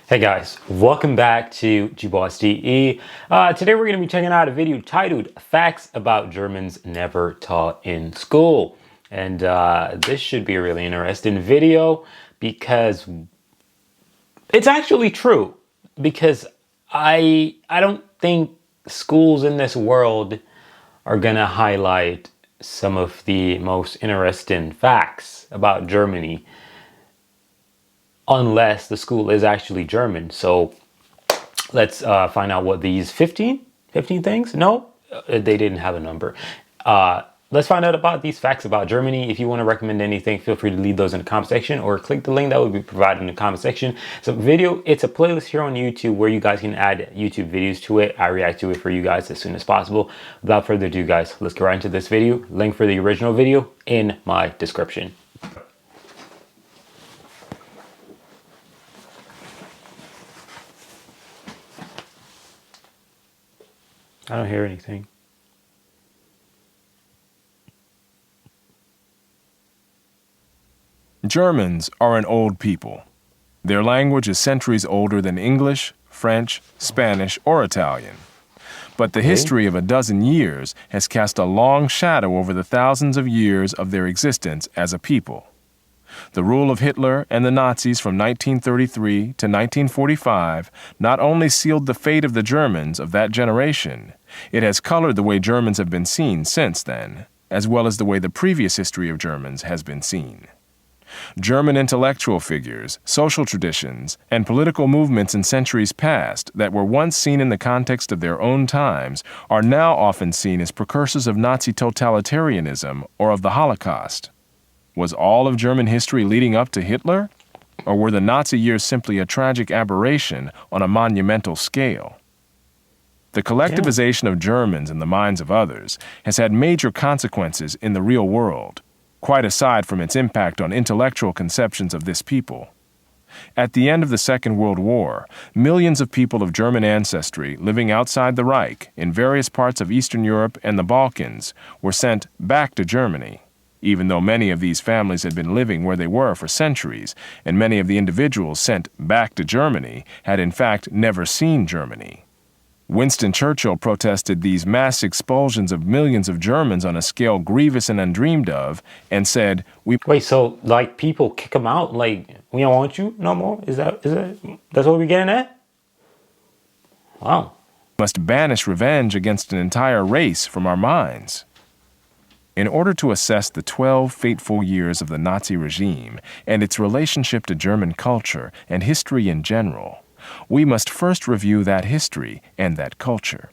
Hey guys, welcome back to GBossDE. Today we're going to be checking out a video titled Facts About Germans Never Taught in School. And this should be a really interesting video because it's actually true. Because I don't think schools in this world are going to highlight some of the most interesting facts about Germany unless the school is actually German. So let's find out what these 15 things. No, they didn't have a number. Let's find out about these facts about Germany. If you want to recommend anything, feel free to leave those in the comment section or click the link that will be provided in the comment section. It's a playlist here on YouTube where you guys can add YouTube videos to it. I react to it for you guys as soon as possible. Without further ado, guys, let's get right into this video. Link for the original video in my description. I don't hear anything. Germans are an old people. Their language is centuries older than English, French, Spanish, or Italian. But the history of a dozen years has cast a long shadow over the thousands of years of their existence as a people. The rule of Hitler and the Nazis from 1933 to 1945 not only sealed the fate of the Germans of that generation, it has colored the way Germans have been seen since then, as well as the way the previous history of Germans has been seen. German intellectual figures, social traditions, and political movements in centuries past that were once seen in the context of their own times are now often seen as precursors of Nazi totalitarianism or of the Holocaust. Was all of German history leading up to Hitler? Or were the Nazi years simply a tragic aberration on a monumental scale? The collectivization of Germans in the minds of others has had major consequences in the real world, quite aside from its impact on intellectual conceptions of this people. At the end of the Second World War, millions of people of German ancestry living outside the Reich in various parts of Eastern Europe and the Balkans were sent back to Germany, even though many of these families had been living where they were for centuries, and many of the individuals sent back to Germany had in fact never seen Germany. Winston Churchill protested these mass expulsions of millions of Germans on a scale grievous and undreamed of, and said, Wait, so like people kick them out? Like, we don't want you no more? Is that that's what we're getting at? Wow. Must banish revenge against an entire race from our minds. In order to assess the 12 fateful years of the Nazi regime and its relationship to German culture and history in general, we must first review that history and that culture.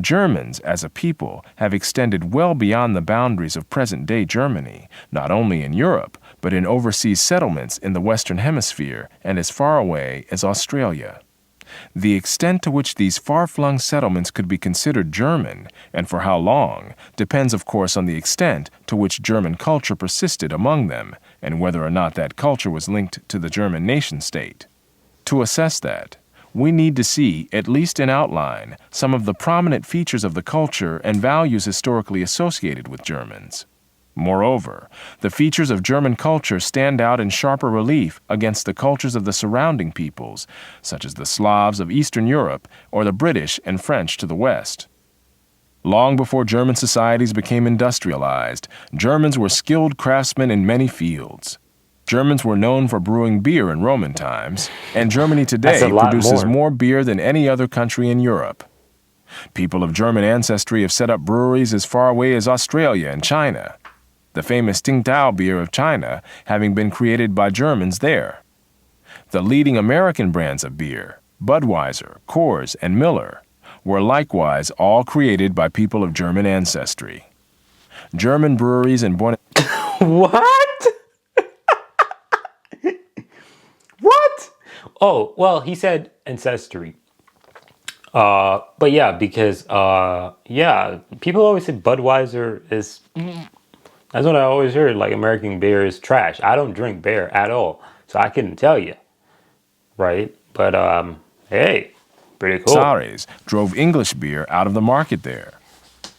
Germans, as a people, have extended well beyond the boundaries of present-day Germany, not only in Europe, but in overseas settlements in the Western Hemisphere and as far away as Australia. The extent to which these far-flung settlements could be considered German, and for how long, depends of course on the extent to which German culture persisted among them, and whether or not that culture was linked to the German nation-state. To assess that, we need to see, at least in outline, some of the prominent features of the culture and values historically associated with Germans. Moreover, the features of German culture stand out in sharper relief against the cultures of the surrounding peoples, such as the Slavs of Eastern Europe or the British and French to the west. Long before German societies became industrialized, Germans were skilled craftsmen in many fields. Germans were known for brewing beer in Roman times, and Germany today produces more beer than any other country in Europe. People of German ancestry have set up breweries as far away as Australia and China, the famous Tsingtao beer of China having been created by Germans there. The leading American brands of beer, Budweiser, Coors, and Miller, were likewise all created by people of German ancestry. German breweries in Buenos What? What? Oh, well, he said ancestry. But yeah, because yeah, people always say Budweiser is. That's what I always heard. Like American beer is trash. I don't drink beer at all, so I couldn't tell you, right? But hey, pretty cool. Sares drove English beer out of the market there.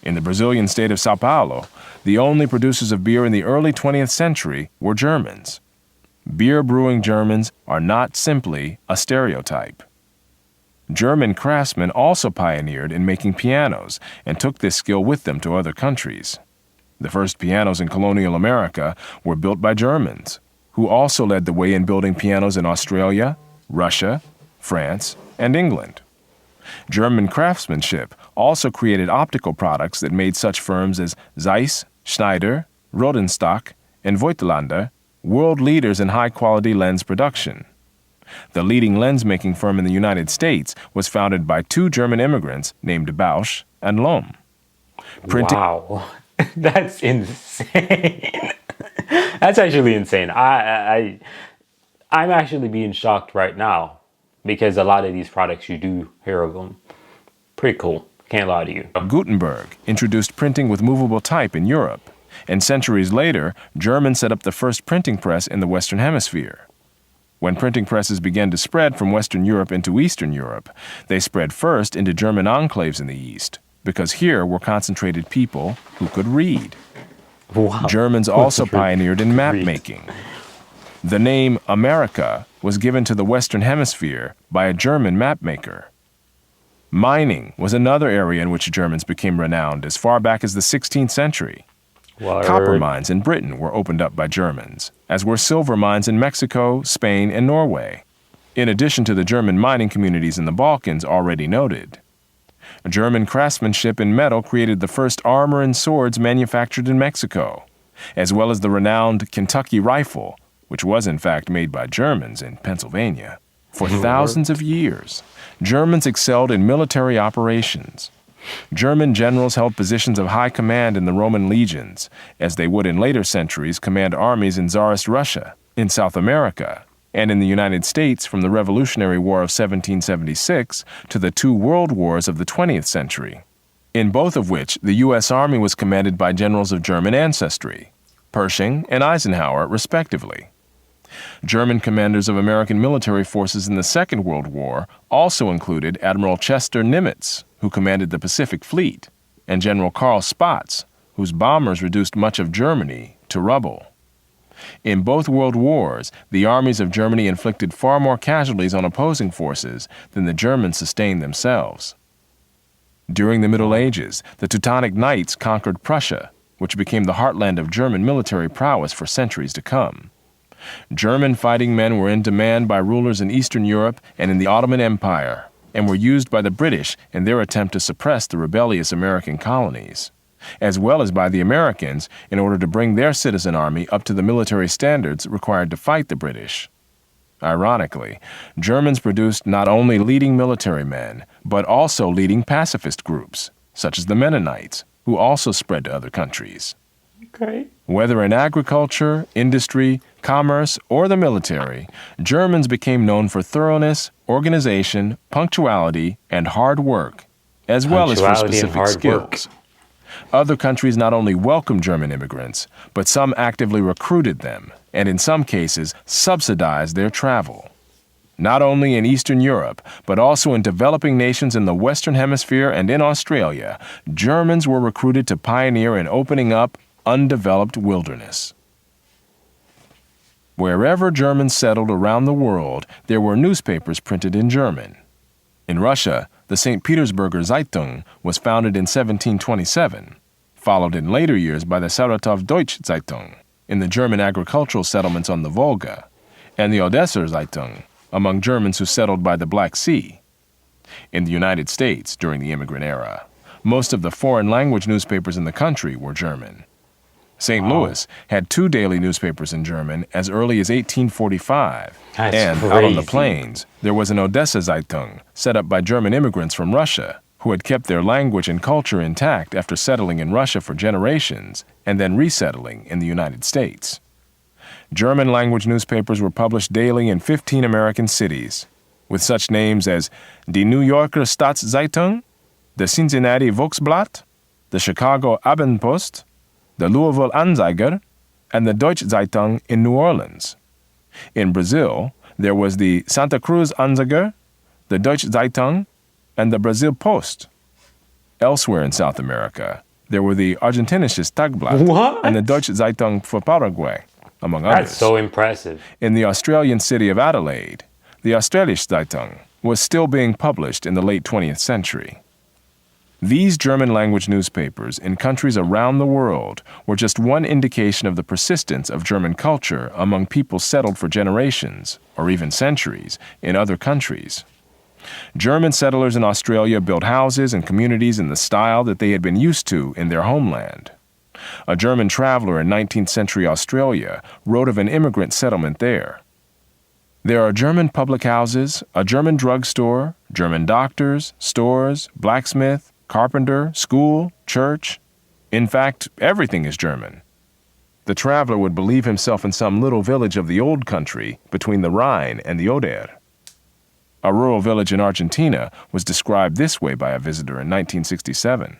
In the Brazilian state of Sao Paulo, the only producers of beer in the early 20th century were Germans. beer brewing Germans are not simply a stereotype. German craftsmen also pioneered in making pianos and took this skill with them to other countries. The first pianos in colonial America were built by Germans, who also led the way in building pianos in Australia, Russia, France, and England. German craftsmanship also created optical products that made such firms as Zeiss, Schneider, Rodenstock, and Voigtlander world leaders in high-quality lens production. The leading lens-making firm in the United States was founded by two German immigrants named Bausch and Lomb. Wow, that's insane. That's actually insane. I'm actually being shocked right now because a lot of these products, you do hear of them. Pretty cool. Can't lie to you. Gutenberg introduced printing with movable type in Europe, and centuries later, Germans set up the first printing press in the Western Hemisphere. When printing presses began to spread from Western Europe into Eastern Europe, they spread first into German enclaves in the East, because here were concentrated people who could read. Wow. Germans also pioneered in map making. The name America was given to the Western Hemisphere by a German map maker. Mining was another area in which Germans became renowned as far back as the 16th century. Copper mines in Britain were opened up by Germans, as were silver mines in Mexico, Spain, and Norway, in addition to the German mining communities in the Balkans already noted. German craftsmanship in metal created the first armor and swords manufactured in Mexico, as well as the renowned Kentucky rifle, which was in fact made by Germans in Pennsylvania. For thousands of years, Germans excelled in military operations. German generals held positions of high command in the Roman legions, as they would in later centuries command armies in Tsarist Russia, in South America, and in the United States from the Revolutionary War of 1776 to the two world wars of the 20th century, in both of which the U.S. Army was commanded by generals of German ancestry, Pershing and Eisenhower, respectively. German commanders of American military forces in the Second World War also included Admiral Chester Nimitz, who commanded the Pacific Fleet, and General Karl Spaatz, whose bombers reduced much of Germany to rubble. In both world wars, the armies of Germany inflicted far more casualties on opposing forces than the Germans sustained themselves. During the Middle Ages, the Teutonic Knights conquered Prussia, which became the heartland of German military prowess for centuries to come. German fighting men were in demand by rulers in Eastern Europe and in the Ottoman Empire, and were used by the British in their attempt to suppress the rebellious American colonies, as well as by the Americans in order to bring their citizen army up to the military standards required to fight the British. Ironically, Germans produced not only leading military men, but also leading pacifist groups, such as the Mennonites, who also spread to other countries. Okay. Whether in agriculture, industry, commerce, or the military, Germans became known for thoroughness, organization, punctuality, and hard work, as well as for specific skills. Other countries not only welcomed German immigrants, but some actively recruited them, and in some cases subsidized their travel. Not only in Eastern Europe, but also in developing nations in the Western Hemisphere and in Australia, Germans were recruited to pioneer in opening up undeveloped wilderness. Wherever Germans settled around the world, there were newspapers printed in German. In Russia, the St. Petersburger Zeitung was founded in 1727, followed in later years by the Saratov Deutsche Zeitung in the German agricultural settlements on the Volga, and the Odesser Zeitung among Germans who settled by the Black Sea. In the United States during the immigrant era, most of the foreign language newspapers in the country were German. St. Louis had two daily newspapers in German as early as 1845. And out on the plains, there was an Odessa Zeitung set up by German immigrants from Russia who had kept their language and culture intact after settling in Russia for generations and then resettling in the United States. German language newspapers were published daily in 15 American cities, with such names as Die New Yorker Staatszeitung, the Cincinnati Volksblatt, the Chicago Abendpost, the Louisville Anzeiger, and the Deutsche Zeitung in New Orleans. In Brazil, there was the Santa Cruz Anzeiger, the Deutsche Zeitung, and the Brazil Post. Elsewhere in South America, there were the Argentinisches Tagblatt and the Deutsche Zeitung for Paraguay. among That's others. so impressive. In the Australian city of Adelaide, the Australische Zeitung was still being published in the late 20th century. These German-language newspapers in countries around the world were just one indication of the persistence of German culture among people settled for generations, or even centuries, in other countries. German settlers in Australia built houses and communities in the style that they had been used to in their homeland. A German traveler in 19th century Australia wrote of an immigrant settlement there. There are German public houses, a German drugstore, German doctors, stores, blacksmith, carpenter, school, church. In fact, everything is German. The traveler would believe himself in some little village of the old country between the Rhine and the Oder. A rural village in Argentina was described this way by a visitor in 1967.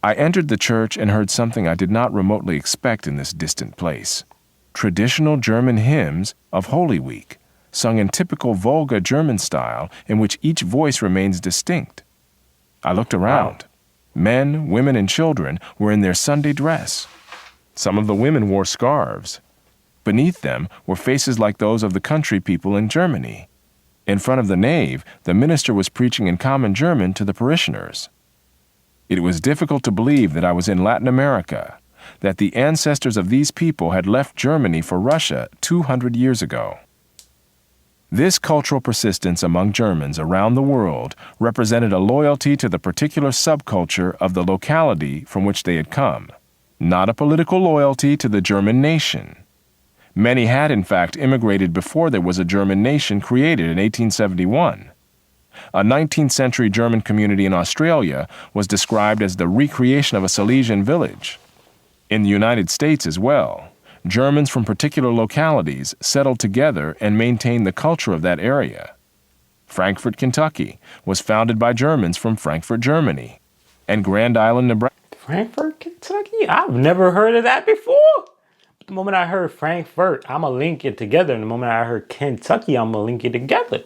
I entered the church and heard something I did not remotely expect in this distant place. Traditional German hymns of Holy Week, sung in typical Volga German style in which each voice remains distinct. I looked around. Men, women, and children were in their Sunday dress. Some of the women wore scarves. Beneath them were faces like those of the country people in Germany. In front of the nave, the minister was preaching in common German to the parishioners. It was difficult to believe that I was in Latin America, that the ancestors of these people had left Germany for Russia 200 years ago. This cultural persistence among Germans around the world represented a loyalty to the particular subculture of the locality from which they had come, not a political loyalty to the German nation. Many had, in fact, immigrated before there was a German nation created in 1871. A 19th century German community in Australia was described as the recreation of a Silesian village. In the United States as well, Germans from particular localities settled together and maintained the culture of that area. Frankfort, Kentucky, was founded by Germans from Frankfurt, Germany, and Grand Island, Nebraska. Frankfurt, Kentucky? I've never heard of that before. But the moment I heard Frankfurt, I'm going to link it together. And the moment I heard Kentucky, I'm going to link it together.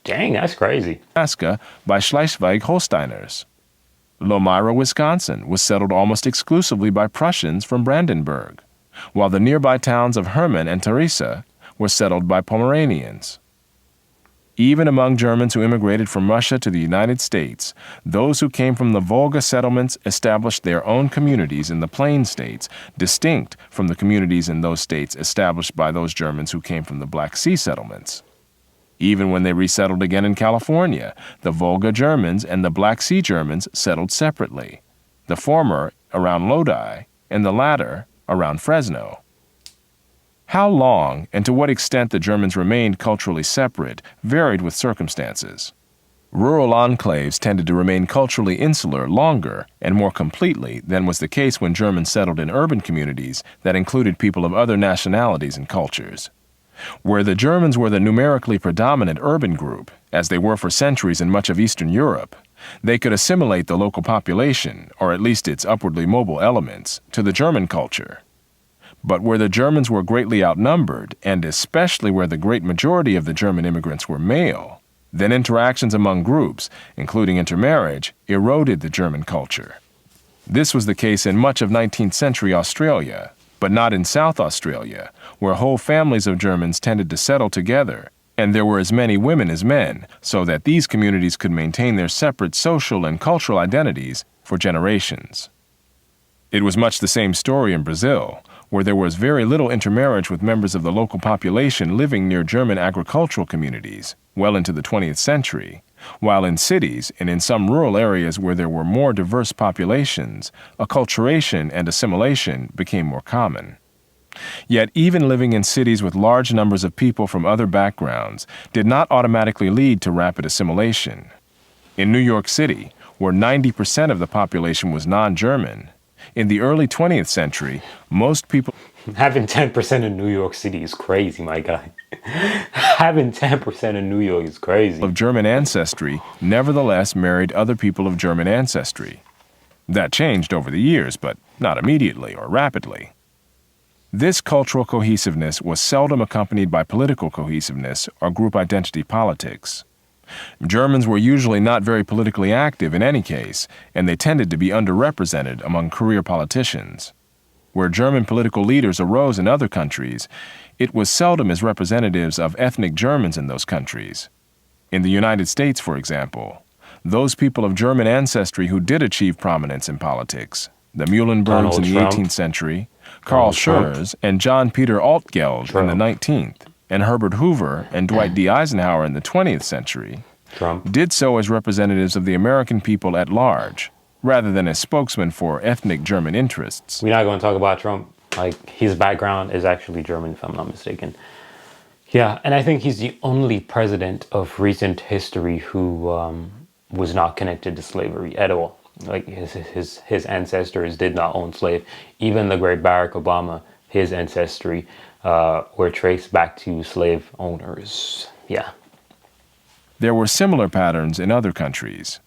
Dang, that's crazy. Nebraska by Schleswig-Holsteiners. Lomira, Wisconsin, was settled almost exclusively by Prussians from Brandenburg, while the nearby towns of Hermann and Theresa were settled by Pomeranians. Even among Germans who immigrated from Russia to the United States, those who came from the Volga settlements established their own communities in the Plain States, distinct from the communities in those states established by those Germans who came from the Black Sea settlements. Even when they resettled again in California, the Volga Germans and the Black Sea Germans settled separately, the former around Lodi and the latter around Fresno. How long and to what extent the Germans remained culturally separate varied with circumstances. Rural enclaves tended to remain culturally insular longer and more completely than was the case when Germans settled in urban communities that included people of other nationalities and cultures. Where the Germans were the numerically predominant urban group, as they were for centuries in much of Eastern Europe, they could assimilate the local population, or at least its upwardly mobile elements, to the German culture. But where the Germans were greatly outnumbered, and especially where the great majority of the German immigrants were male, then interactions among groups, including intermarriage, eroded the German culture. This was the case in much of 19th century Australia, but not in South Australia, where whole families of Germans tended to settle together, and there were as many women as men, so that these communities could maintain their separate social and cultural identities for generations. It was much the same story in Brazil, where there was very little intermarriage with members of the local population living near German agricultural communities well into the 20th century, while in cities and in some rural areas where there were more diverse populations, acculturation and assimilation became more common. Yet even living in cities with large numbers of people from other backgrounds did not automatically lead to rapid assimilation. In New York City, where 90% of the population was non-German, in the early 20th century, most people... Having 10% in New York City is crazy, my guy. Having 10% in New York is crazy. ...of German ancestry nevertheless married other people of German ancestry. That changed over the years, but not immediately or rapidly. This cultural cohesiveness was seldom accompanied by political cohesiveness or group identity politics. Germans were usually not very politically active in any case, and they tended to be underrepresented among career politicians. where German political leaders arose in other countries, it was seldom as representatives of ethnic Germans in those countries. In the United States, for example, those people of German ancestry who did achieve prominence in politics, the Muhlenbergs in the 18th century, Karl Schurz and John Peter Altgeld in the 19th, and Herbert Hoover and Dwight D. Eisenhower in the 20th century, did so as representatives of the American people at large, rather than as spokesmen for ethnic German interests. We're not going to talk about Trump. Like, his background is actually German, if I'm not mistaken. Yeah, and I think he's the only president of recent history who was not connected to slavery at all. Like, his ancestors did not own slave. Even the great Barack Obama, his ancestry were traced back to slave owners. Yeah. There were similar patterns in other countries.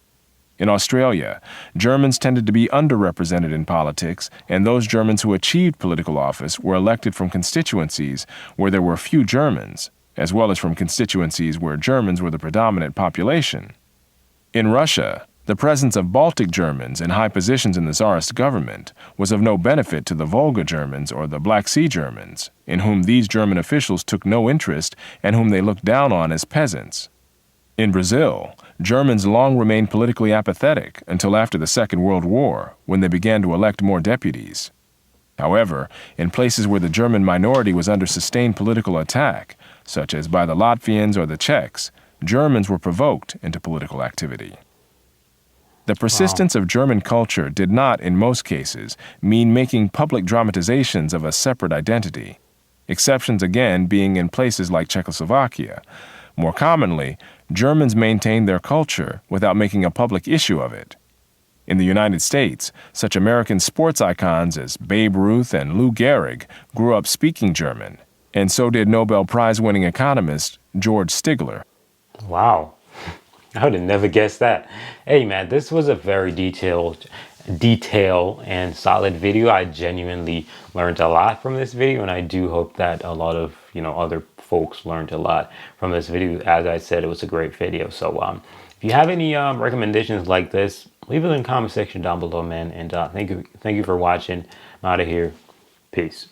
In Australia, Germans tended to be underrepresented in politics, and those Germans who achieved political office were elected from constituencies where there were few Germans, as well as from constituencies where Germans were the predominant population. In Russia, the presence of Baltic Germans in high positions in the Tsarist government was of no benefit to the Volga Germans or the Black Sea Germans, in whom these German officials took no interest and whom they looked down on as peasants. In Brazil, Germans long remained politically apathetic until after the Second World War, when they began to elect more deputies. However, in places where the German minority was under sustained political attack, such as by the Latvians or the Czechs, Germans were provoked into political activity. The persistence of German culture did not, in most cases, mean making public dramatizations of a separate identity, exceptions again being in places like Czechoslovakia. More commonly, Germans maintained their culture without making a public issue of it. In the United States, such American sports icons as Babe Ruth and Lou Gehrig grew up speaking German, and so did Nobel Prize-winning economist George Stigler. Wow. I would have never guessed that. Hey man, this was a very detailed and solid video. I genuinely learned a lot from this video, and I do hope that a lot of other folks learned a lot from this video. As I said, it was a great video. So if you have any recommendations like this, leave it in the comment section down below, man. And thank you for watching. I'm out of here. Peace.